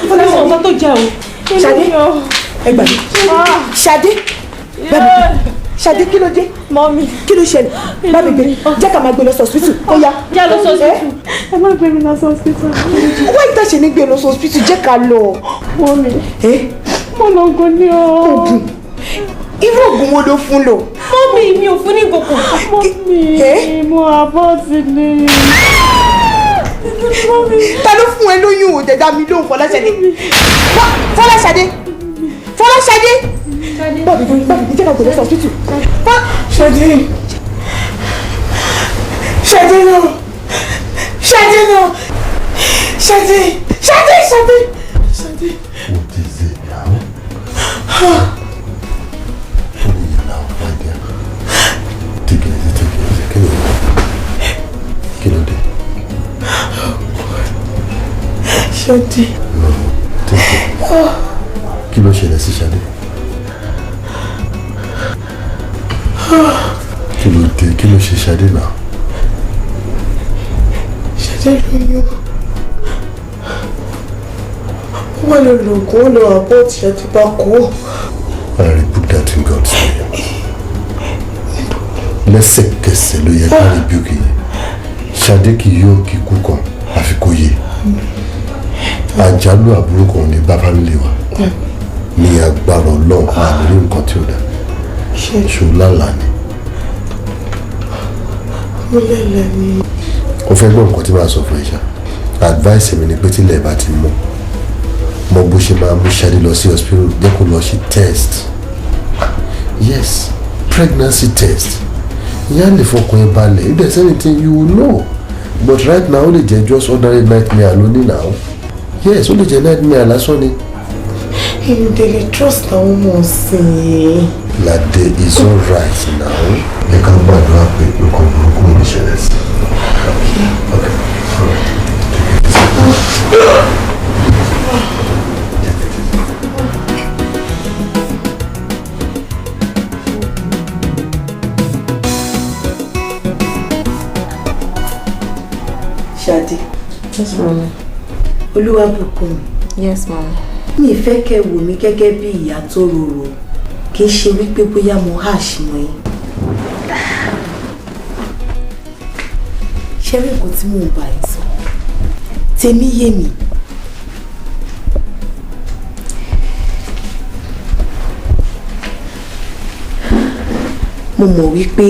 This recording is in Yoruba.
Fọlá sọ ọ̀sán tó jẹ́ o. Ṣadé ẹ gbà mí. Ṣadé bá mi gbé. Ṣadé kí ló dé? Mọ́mí. Kí ló ṣẹlẹ̀? Bá mi gbé. Jẹ́ ká máa gbé lọ sọ́sìpítù. Ó yá. Jẹ́ lọ sọ́sìpítù. Ẹ má gbé mi lọ sọ́sìpítù. Wọ́n ìta ṣe ní gbé lọ sọ́sìpítù jẹ́ ká lọ. Mọ́mí. Mo lọ oògùn ni o. Oògùn? Irú oògùn wo ló fún lò? Mọ́mí mi ò fún ní gbogbo. Mọ́mí mo àbọ̀tì ni. Ta ló fún ẹ lóyún o dẹ̀dá mi lóhùn Fọláṣadé? Fọláṣadé! Fọláṣadé! Bábí jẹ́ ká gbé lọ sọ́sìpítù. Ṣadé! Ṣadé náà! Ṣadé náà! Ṣadé! Ṣadé! Ṣadé! Ṣadé! What is it now? What is it now, my dear? Take it easy. Kí ló dé? Ṣadé. No, take it. Kí ló ṣẹlẹ̀ sí Ṣadé? Kí ló dé? Kí ló ṣe Ṣadé náà? Ṣadé lóyún. Wọ́n lọ lògùn, wọ́n lọ abort Ṣadé bá kú. I rebuke that in God's name. Lẹ́sẹ̀kẹsẹ̀ ló yẹ ká rebuke yẹn. Ṣadé kì yóò kíkú kan àfi kó yé. Àjálù àbúrò kan ní bàbá nílé wa. Ní agbára Ọlọ́run àmì nǹkan tí ó dá. Ṣòlálà ni. Mo lẹ́lẹ̀ ni. Mo fẹ́ gbọ́ nǹkan tí màá sọ fún ẹ ṣá. Advice mi ni pé tílẹ̀ bá ti mọ́. Mo bó ṣe máa mú Ṣadé lọ sí hospital jẹ́ kó lọ ṣe test. Yes, pregnancy test. Ìyá lè fọkàn ẹ balẹ̀. If there's anything you will know. But right now ó lè jẹ́ just ordinary nightmare lónìí now. Yes, ó lè jẹ́ nightmare lásán ni. You dey trust àwọn ọmọ ọ̀sìn. Lade is alright now. Ẹ ká gbàdúrà pé nǹkan burúkú ò ní ṣẹlẹ̀ sí. Okay. Ṣadé. Yes, Mama. Olúwabùkún mi. Yes, Mama. Mi ì fẹ́ kẹ́ wò mí gẹ́gẹ́ bí ìyá tó rorò. Kì í ṣe wípé bóyá mo háàṣì mọ́ yín. Ṣé rí nǹkan tí mò ń bá yín sọ? Tèmi yé mi. Mo mọ̀ wípé